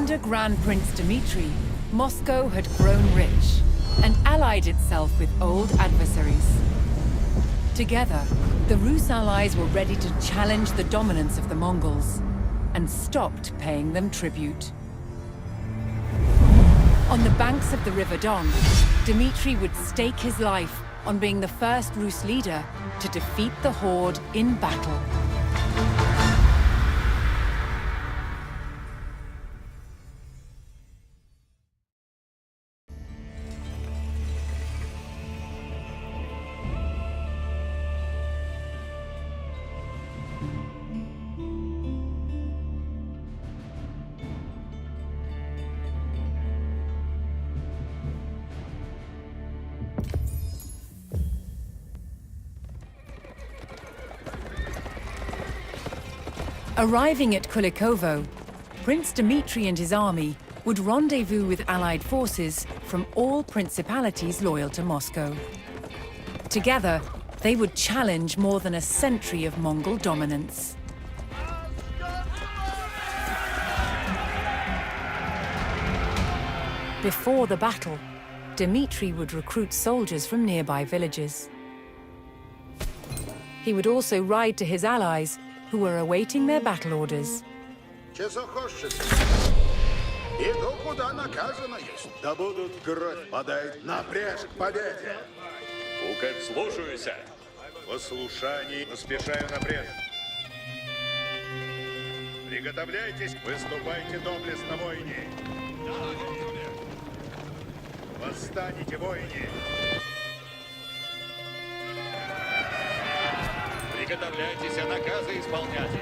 Under Grand Prince Dmitri, Moscow had grown rich and allied itself with old adversaries. Together, the Rus allies were ready to challenge the dominance of the Mongols and stopped paying them tribute. On the banks of the River Don, Dmitri would stake his life on being the first Rus leader to defeat the Horde in battle. Arriving at Kulikovo, Prince Dmitri and his army would rendezvous with allied forces from all principalities loyal to Moscow. Together, they would challenge more than a century of Mongol dominance. Before the battle, Dmitri would recruit soldiers from nearby villages. He would also ride to his allies, who were awaiting their battle orders. Иду, куда наказано есть. Да будут кровь подать, напряжь к победе. Укет, слушаюся. Послушание, поспешаю напряжь. Приготовляйтесь, выступайте доблестно, воине. Восстанете, воине. Приготовляйтесь, а наказы исполняйте.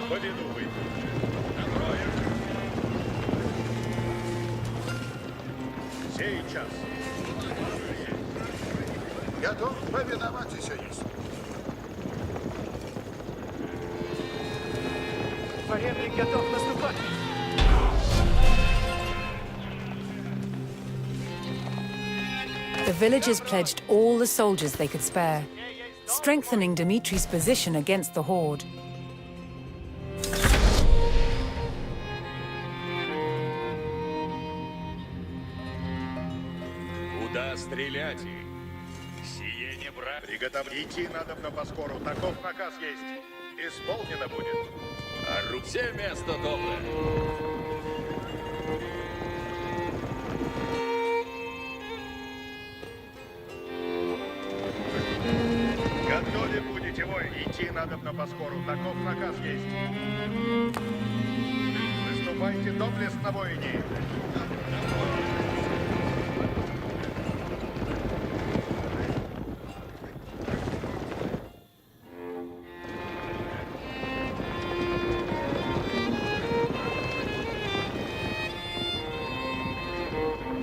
Победу вы. Накроем. Сейчас. Готов повиноваться есть. Военный готов наступать. The villagers pledged all the soldiers they could spare, strengthening Dmitri's position against the Horde. Куда стрелять? Сие не брать. Приготовить. Идти надо на поскору. Таков наказ есть. Исполнено будет. А все место доброе. Готовы будете, воин. Идти надо на поскору. Таков наказ есть. Выступайте доблестно, воине.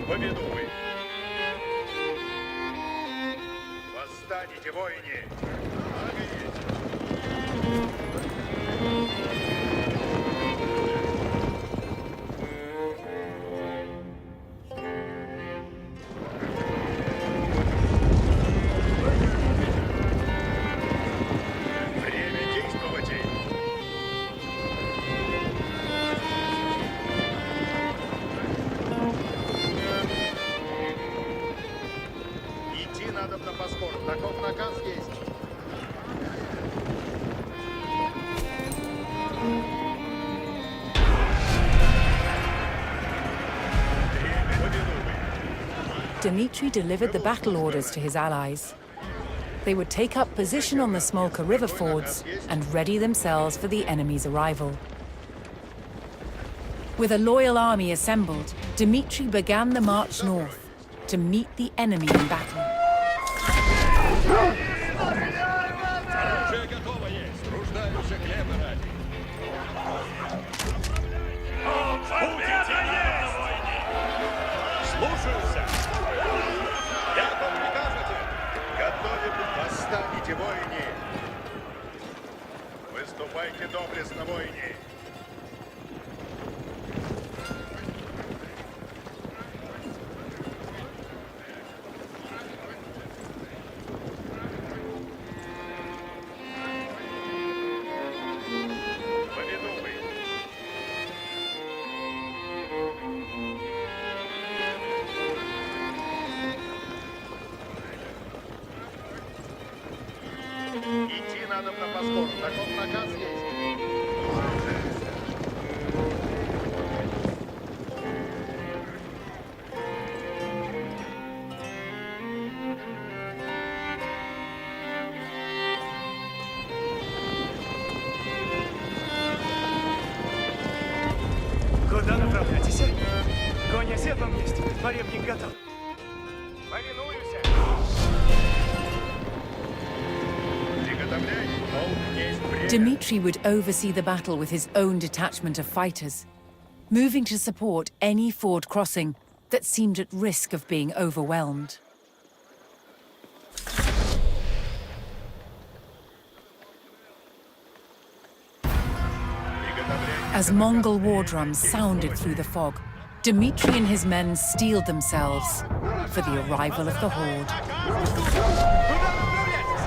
Победу вы. Восстанете, воине. Время действовать. Идти надо на поскору. Таков наказ есть. Dmitri delivered the battle orders to his allies. They would take up position on the Smolka river fords and ready themselves for the enemy's arrival. With a loyal army assembled, Dmitri began the march north to meet the enemy in battle. Оружие готово есть. Руждаются хлеба ради. Будете на войне. Слушаюся. Як вам прикажете? Готовы. Восстанете, воине. Выступайте доблестно, воине. рядом на посту. Таков наказ есть. Куда направляетесь? Конь в седлом есть. Поребник готов. Повинуемся. Приготовляй. Полк есть время. Dmitri would oversee the battle with his own detachment of fighters, moving to support any ford crossing that seemed at risk of being overwhelmed. As Mongol war drums sounded through the fog, Dmitri and his men steeled themselves for the arrival of the horde. Куда направляетесь?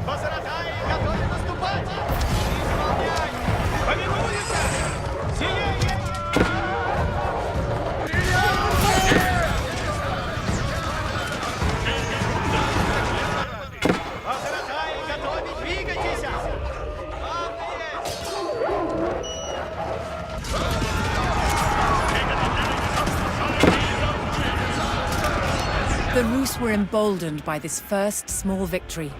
Возротай и готовы наступать! Исполняй! Повинуемся! Сие есть! Возротай и готовы! Двигайтесь! The Rus were emboldened by this first small victory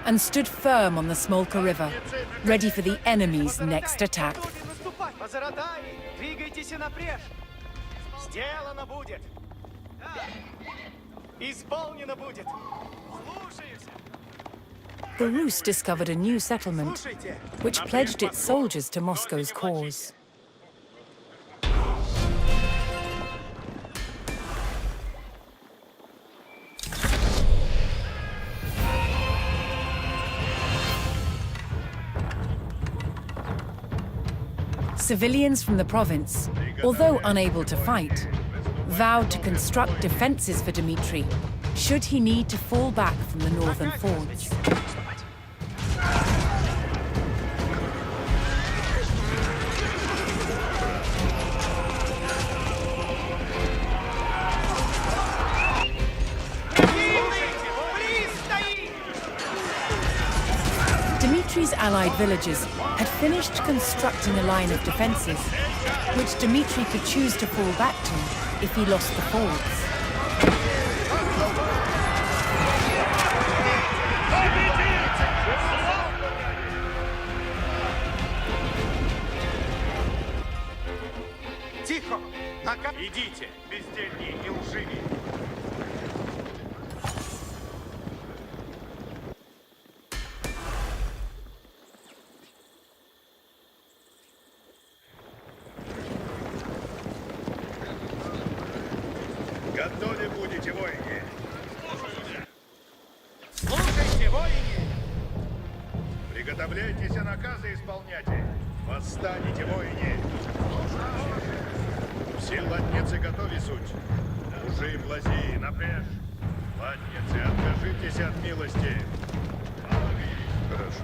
and stood firm on the Smolka River, ready for the enemy's next attack. Возротай! Двигайтесь напрежь! Сделано будет! Исполнено будет! Слушаюсь! The Rus discovered a new settlement, Слушайте! which pledged its soldiers to Moscow's cause. Civilians from the province, although unable to fight, vowed to construct defenses for Dmitri should he need to fall back from the northern fords. Dmitri's allied villagers had finished constructing a line of defenses, which Dmitri could choose to fall back to if he lost the fords. Тихо! Идите, бездельники и лживые. Готовы будете, воины? Слушайте, воины! Приготовляйтесь, а наказы исполняйте. Восстанете, воины. Все латницы готовы суть. Мужи, блази, напряжь. Латницы, откажитесь от милости. Хорошо.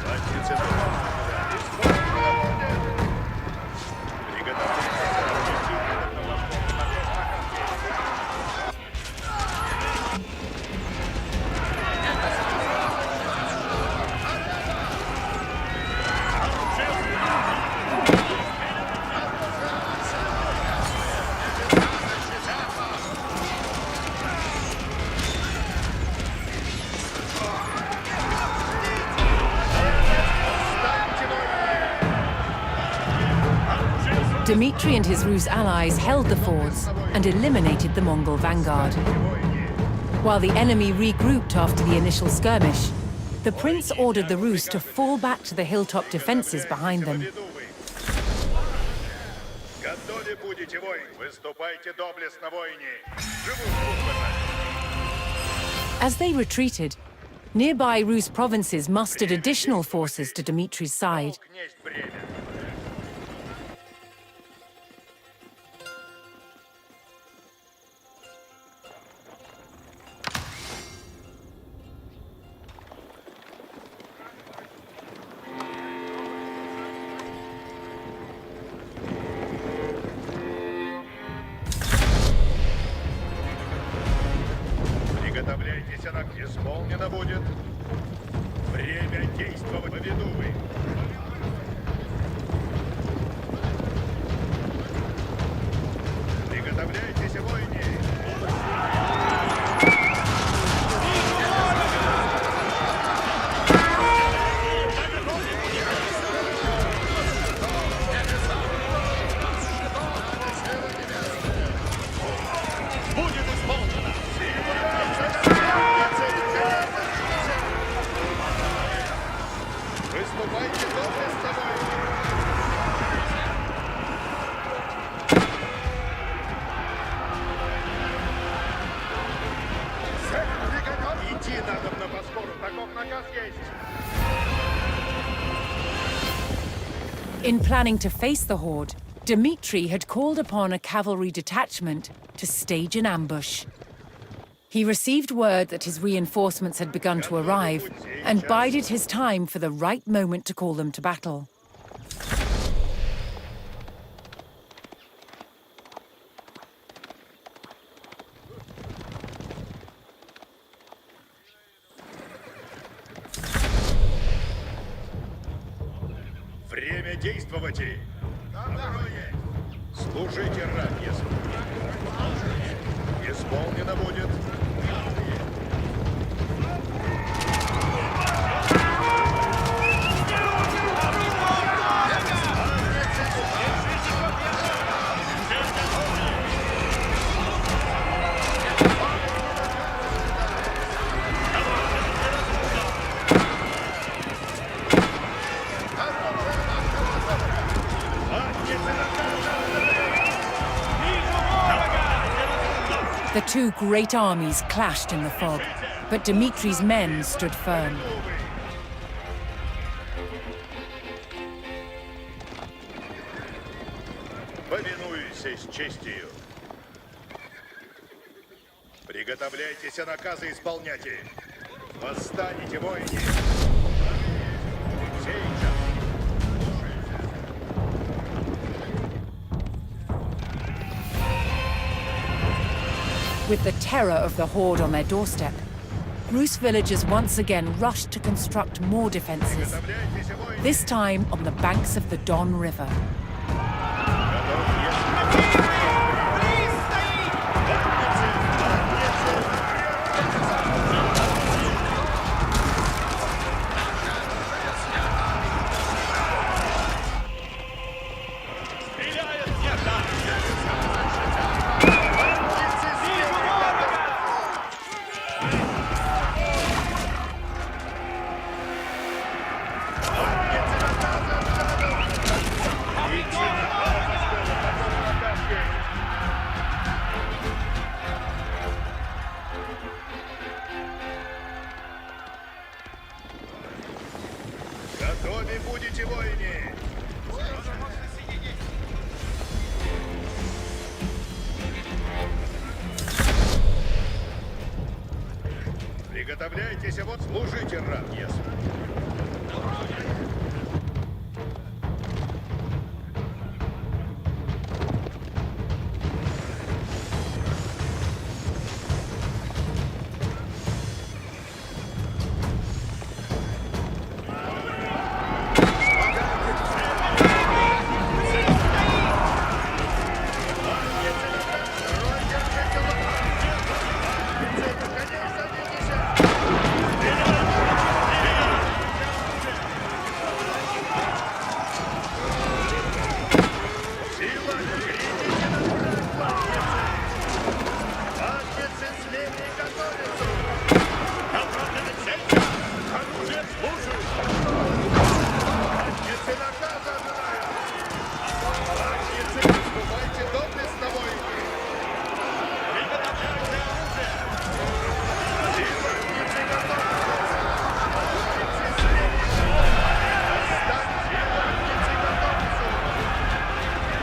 Латницы, Dmitri and his Rus allies held the fords and eliminated the Mongol vanguard. While the enemy regrouped after the initial skirmish, the prince ordered the Rus to fall back to the hilltop defenses behind them. Готовы будете, воин. Выступайте доблестно, воине. Живу службы. As they retreated, nearby Rus provinces mustered additional forces to Dmitri's side. Князь бремя. Исполнено будет. Время действовать. Поведу вы. Приготовляйтесь, воины. Будет исполнено! Выступайте доблестно, воины. Идти надо на поскору, таков наказ есть. In planning to face the horde, Dmitri had called upon a cavalry detachment to stage an ambush. He received word that his reinforcements had begun to arrive and bided his time for the right moment to call them to battle. Время действовать. Служите ранее. Исполнено будет. The two great armies clashed in the fog, but Dmitri's men stood firm. Повинуюсь с честью. Приготовляйтесь, а наказы исполняйте. Восстанете, воины. Сейчас. With the terror of the horde on their doorstep, Rus villagers once again rushed to construct more defenses, Приготовляйтесь, воины. this time on the banks of the Don River. Стреляет! Нет, да! Готовы будете, воины. Приготовляйтесь, а вот служите, раб, ясно.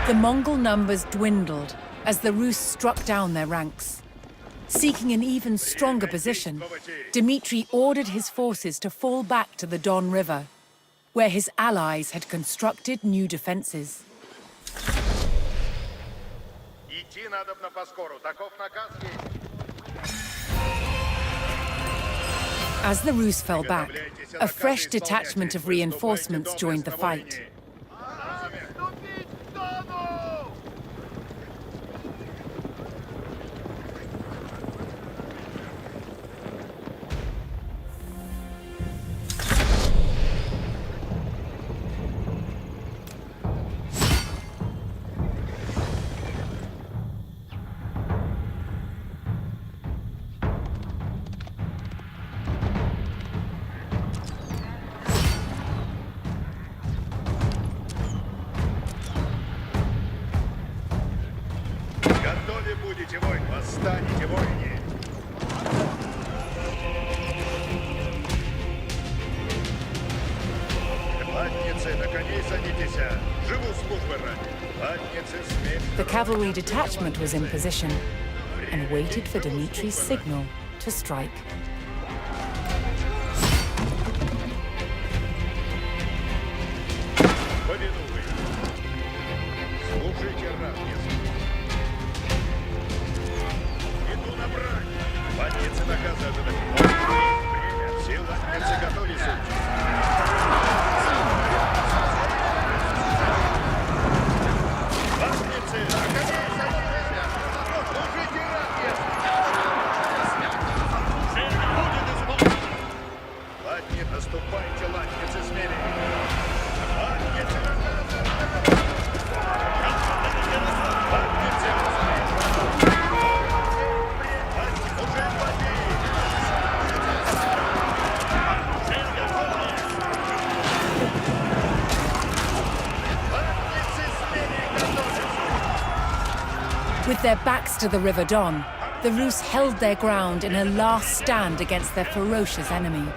The Mongol numbers dwindled as the Rus struck down their ranks. Seeking an even stronger position, Dmitri ordered his forces to fall back to the Don River, where his allies had constructed new defenses. Идти надо на поскору, таков наказ есть. As the Rus fell back, a fresh detachment of reinforcements joined the fight. Готовы будете, воин! Восстанете, воине! Латницы, на коней садитесь! Живу службы ради! Латницы, смерть! The cavalry detachment was in position and waited for Dmitri's signal to strike. Повинуй! Служите ратницы! Иду на брань! Латницы наказы ожидать! Время! Все латницы готовы, Латницы, на коней садитесь! Служите ратницы! Цель будет исполнена. Ладно, наступайте, латницы, смелее! Латницы, латницы, уже воды! Цель готова. Латницы, смелее готовятся! With their backs to the River Don, the Rus held their ground in a last stand against their ferocious enemy.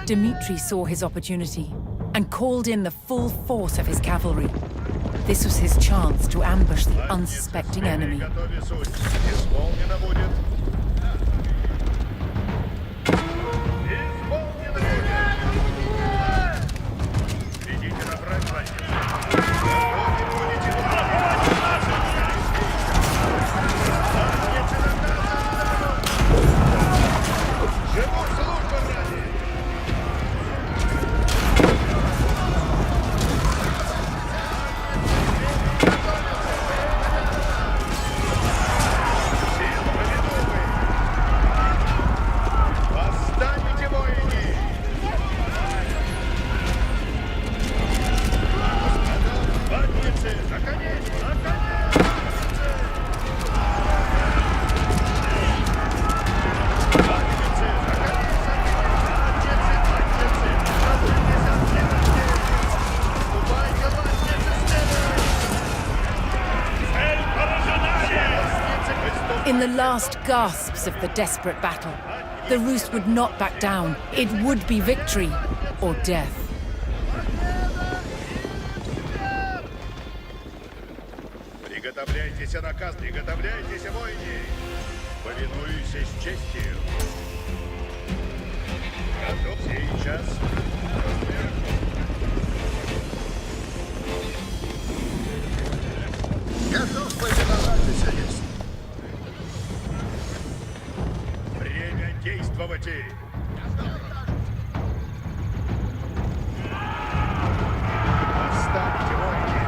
Dmitri saw his opportunity and called in the full force of his cavalry. This was his chance to ambush the unsuspecting enemy. Готове суть! Исполнено будет! Исполнено будет! Идите на брань, латницы! Готовы будете, латницы, живу службы ради! Сил повинуй! In the last gasps of the desperate battle, the Rus would not back down. It would be victory or death. Приготовляйтесь, наказ, приготовляйтесь, воины! Повинуюсь с честью. Готов сейчас. Готов повиноваться, есть. Время действовать! Отстаньте, воины!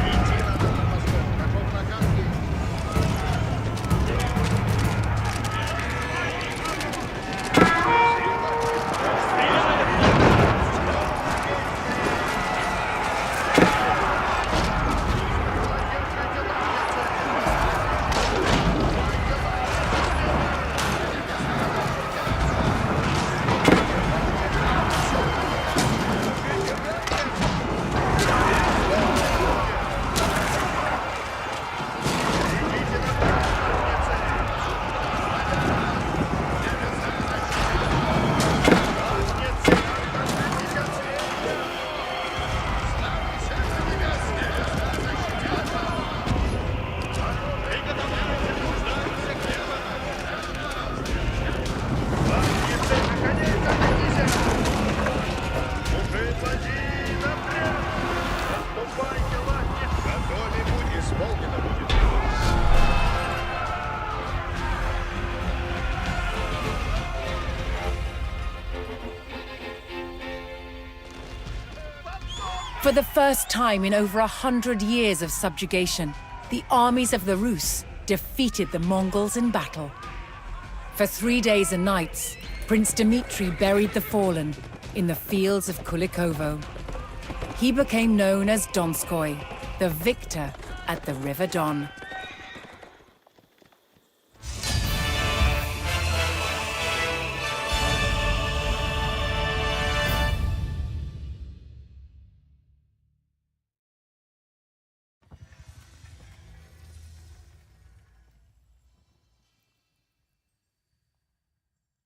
Идти надо на восток. Каков наказ есть? For the first time in over 100 years of subjugation, the armies of the Rus defeated the Mongols in battle. For 3 days and nights, Prince Dmitri buried the fallen in the fields of Kulikovo. He became known as Donskoy, the victor at the River Don.